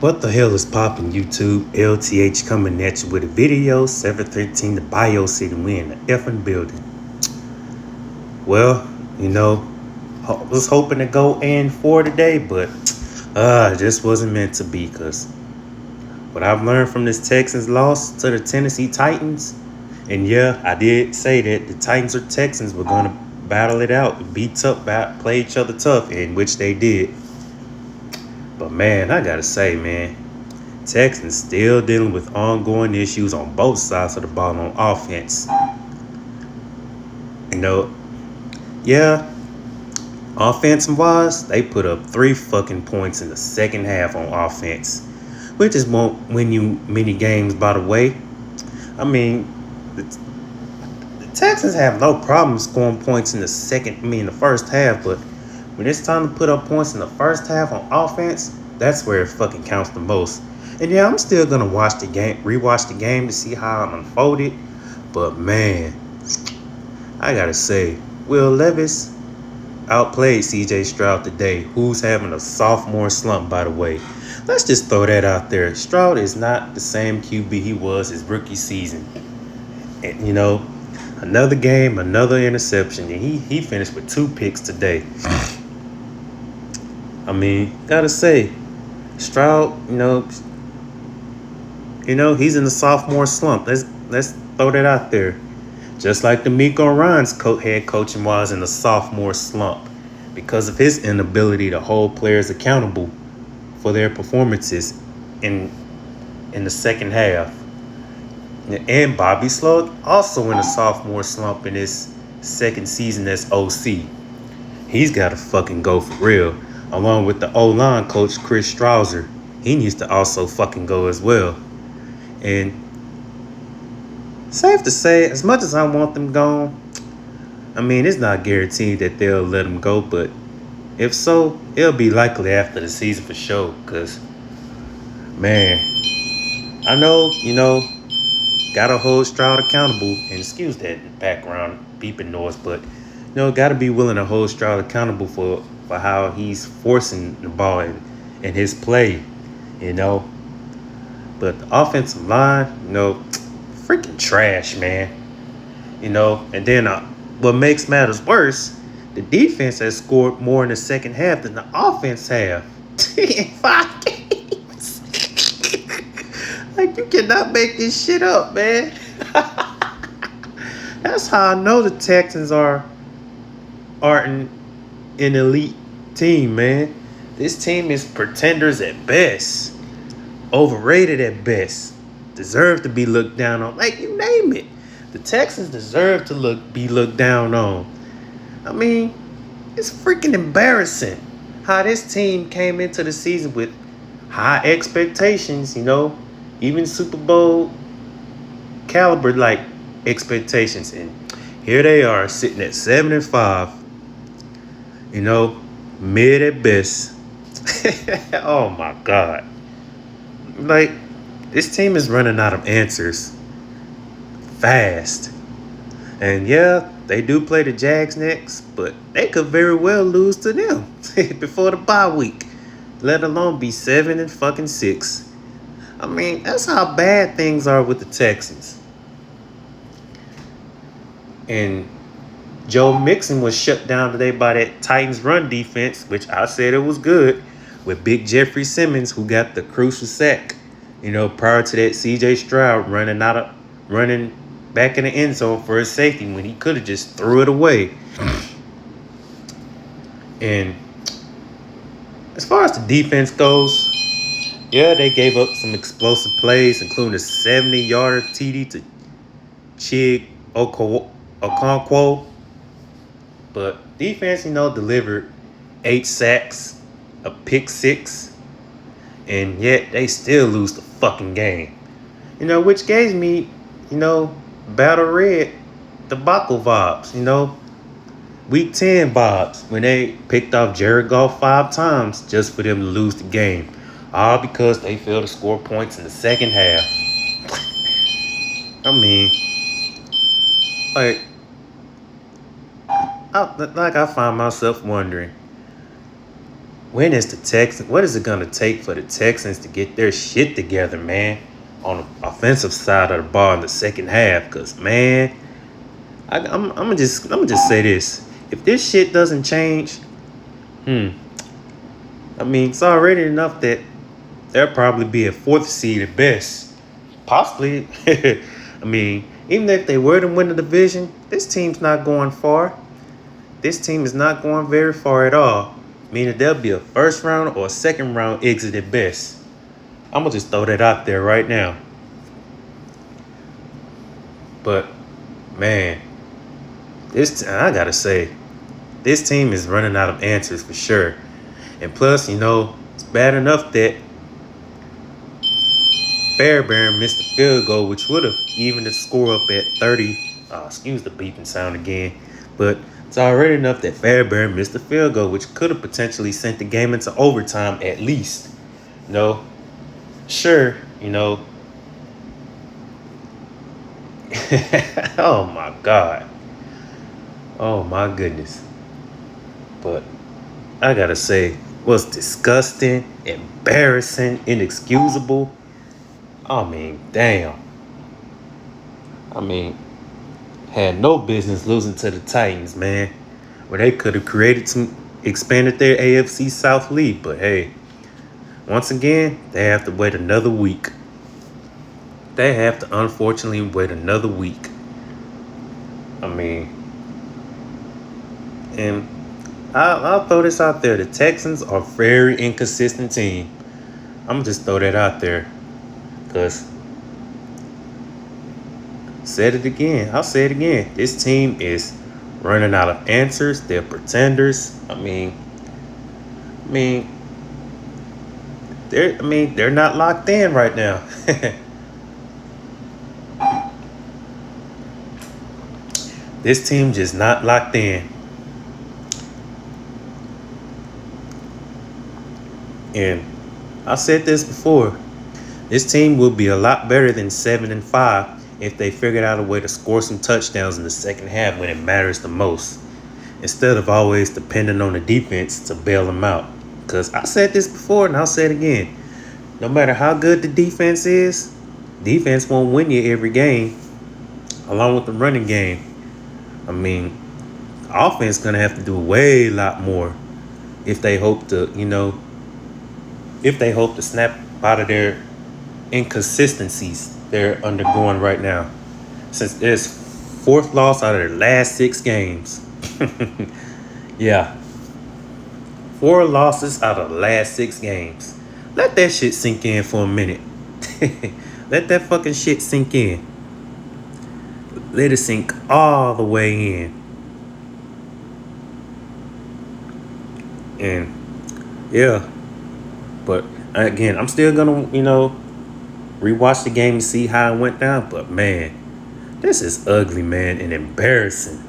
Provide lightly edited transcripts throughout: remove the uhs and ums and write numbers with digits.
What the hell is poppin', YouTube? LTH coming at you with a video. 713 the Bio City. We in the effing building. Well, you know, was hoping to go and for today, but it just wasn't meant to be. Cause what I've learned from this Texans loss to the Tennessee Titans, and yeah, I did say that the Titans or Texans were gonna battle it out, beat up, play each other tough, in which they did. But man, I gotta say, man, Texans still dealing with ongoing issues on both sides of the ball on offense. You know, yeah, offensive wise, they put up 3 fucking points in the second half on offense, which just won't win you many games, by the way. I mean, the, the Texans have no problem scoring points in the first half, but when it's time to put up points in the first half on offense, that's where it fucking counts the most. And yeah, I'm still gonna rewatch the game to see how it unfolded. But man, I gotta say, Will Levis outplayed CJ Stroud today, who's having a sophomore slump, by the way. Let's just throw that out there. Stroud is not the same QB he was his rookie season. And another game, another interception, and he finished with 2 picks today. I mean, gotta say, Stroud, he's in the sophomore slump. Let's throw that out there. Just like D'Amico Ryan's head coaching was in the sophomore slump because of his inability to hold players accountable for their performances in the second half. And Bobby Slug also in a sophomore slump in his second season as OC. He's got to fucking go for real. Along with the O-line coach Chris Strausser. He needs to also fucking go as well. And safe to say, as much as I want them gone, I mean, it's not guaranteed that they'll let them go, but if so, it'll be likely after the season for sure. Because, man, I know, gotta hold Stroud accountable. And excuse that background beeping noise, but, gotta be willing to hold Stroud accountable for how he's forcing the ball in his play, But the offensive line, freaking trash, man. And then what makes matters worse, the defense has scored more in the second half than the offense have. In 5 games. Like, you cannot make this shit up, man. That's how I know the Texans are an elite team, man. This team is pretenders at best. Overrated at best. Deserve to be looked down on. Like, you name it. The Texans deserve to be looked down on. I mean, it's freaking embarrassing how this team came into the season with high expectations, even Super Bowl caliber like expectations. And here they are sitting at 7-5, mid at best. Oh my God. Like, this team is running out of answers fast. And yeah, they do play the Jags next, but they could very well lose to them before the bye week, let alone be 7-6. I mean, that's how bad things are with the Texans. And Joe Mixon was shut down today by that Titans run defense, which I said it was good, with Big Jeffrey Simmons, who got the crucial sack. Prior to that, CJ Stroud running back in the end zone for his safety when he could have just threw it away. And as far as the defense goes, yeah, they gave up some explosive plays, including a 70-yarder TD to Chig Okonkwo. But defense, delivered 8 sacks, a pick 6, and yet they still lose the fucking game. Which gave me, Battle Red debacle vibes, Week 10 vibes when they picked off Jared Goff 5 times just for them to lose the game. All because they failed to score points in the second half. I mean, I find myself wondering, when is the Texans? What is it gonna take for the Texans to get their shit together, man? On the offensive side of the ball in the second half, cause man, I'm gonna just say this: if this shit doesn't change, hmm, I mean, it's already enough that they'll probably be a fourth seed at best, possibly. I mean, even if they were to win the division, this team's not going far. This team is not going very far at all. Meaning they'll be a first round or a second round exit at best. I'm gonna just throw that out there right now. But man, I gotta say, this team is running out of answers for sure. And plus, it's bad enough that Fairbairn missed a field goal, which would have evened the score up at 30. Excuse the beeping sound again. But it's already enough that Fairbairn missed a field goal, which could have potentially sent the game into overtime at least. Sure, oh my God. Oh my goodness. But I gotta say, was disgusting, embarrassing, inexcusable. I mean, damn. I mean, had no business losing to the Titans, man. Where they could have expanded their AFC South lead. But hey, once again, they have to wait another week. They have to unfortunately wait another week. I mean, and I'll throw this out there. The Texans are a very inconsistent team. I'm going to just throw that out there. Because, said it again. I'll say it again. This team is running out of answers. They're pretenders. I mean, they're not locked in right now. This team just not locked in. And I said this before. This team will be a lot better than 7-5 if they figured out a way to score some touchdowns in the second half when it matters the most, instead of always depending on the defense to bail them out. Because I said this before and I'll say it again. No matter how good the defense is, defense won't win you every game, along with the running game. I mean, offense going to have to do way lot more if they hope to, snap out of their inconsistencies they're undergoing right now. Since it's fourth loss out of their last 6 games. Yeah. 4 losses out of the last 6 games. Let that shit sink in for a minute. Let that fucking shit sink in. Let it sink all the way in. And yeah. But again, I'm still gonna, rewatch the game and see how it went down. But man, this is ugly, man, and embarrassing.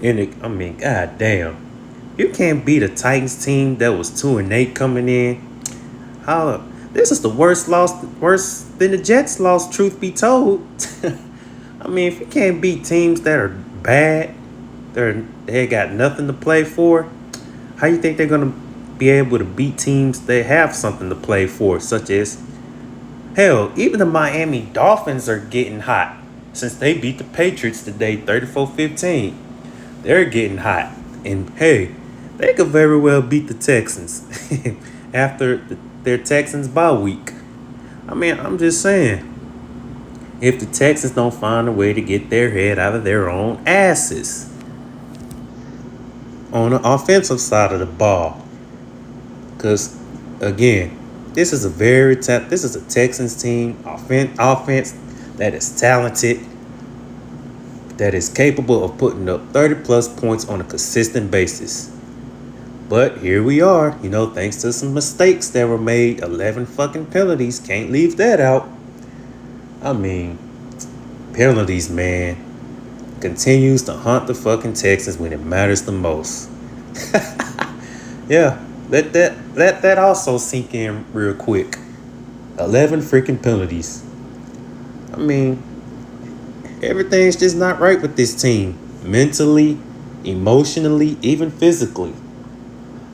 And god damn. You can't beat a Titans team that was 2-8 coming in. This is the worse than the Jets lost, truth be told. I mean, if you can't beat teams that are bad, they got nothing to play for, how you think they're gonna be able to beat teams that have something to play for, such as, hell, even the Miami Dolphins are getting hot since they beat the Patriots today 34-15. They're getting hot. And hey, they could very well beat the Texans after their Texans bye week. I mean, I'm just saying, if the Texans don't find a way to get their head out of their own asses on the offensive side of the ball. Because, again, this is a Texans team, offense that is talented, that is capable of putting up 30-plus points on a consistent basis. But here we are, thanks to some mistakes that were made, 11 fucking penalties, can't leave that out. I mean, penalties, man, continues to haunt the fucking Texans when it matters the most. Yeah. Let that also sink in real quick. 11 freaking penalties. I mean, everything's just not right with this team. Mentally, emotionally, even physically.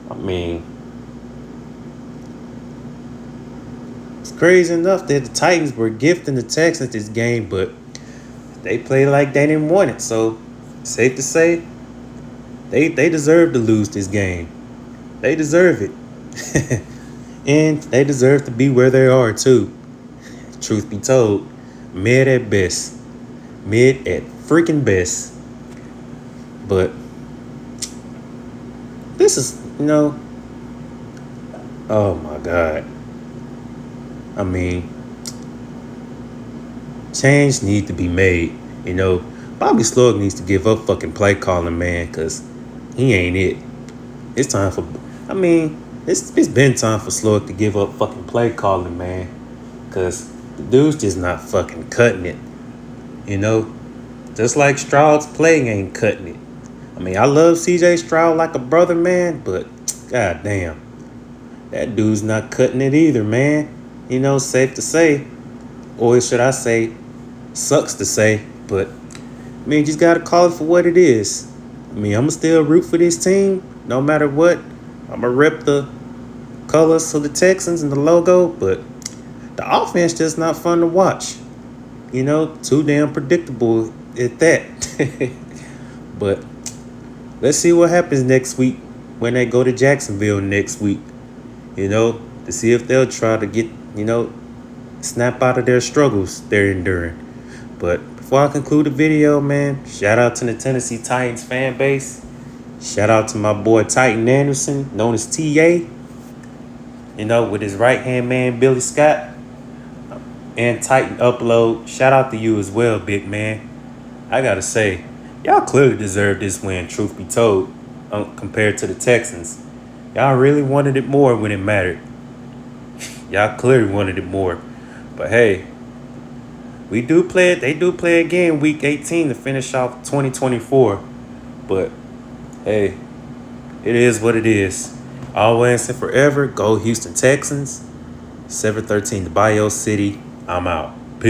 I mean, crazy enough that the Titans were gifting the Texans this game, but they played like they didn't want it. So, safe to say, they deserve to lose this game. They deserve it. And they deserve to be where they are, too. Truth be told, mid at best. Mid at freaking best. But this is, oh my God. I mean, change needs to be made. Bobby Sloak needs to give up fucking play calling, man, because he ain't it. It's time for, it's been time for Sloak to give up fucking play calling, man, because the dude's just not fucking cutting it. Just like Stroud's play ain't cutting it. I love CJ Stroud like a brother, man, but god damn, that dude's not cutting it either, man. Safe to say, or should I say, sucks to say, but you just gotta call it for what it is. I'ma still root for this team, no matter what. I'ma rep the colors of the Texans and the logo, but the offense just not fun to watch. Too damn predictable at that. But let's see what happens next week when they go to Jacksonville next week. To see if they'll try to get, snap out of their struggles they're enduring. But before I conclude the video, man, shout out to the Tennessee Titans fan base. Shout out to my boy Titan Anderson, known as TA. With his right-hand man, Billy Scott. And Titan Upload. Shout out to you as well, big man. I gotta say, y'all clearly deserve this win, truth be told, compared to the Texans. Y'all really wanted it more when it mattered. Y'all clearly wanted it more. But hey, they do play again week 18 to finish off 2024. But hey, it is what it is. Always and forever, go Houston Texans. 713 to Bio City. I'm out.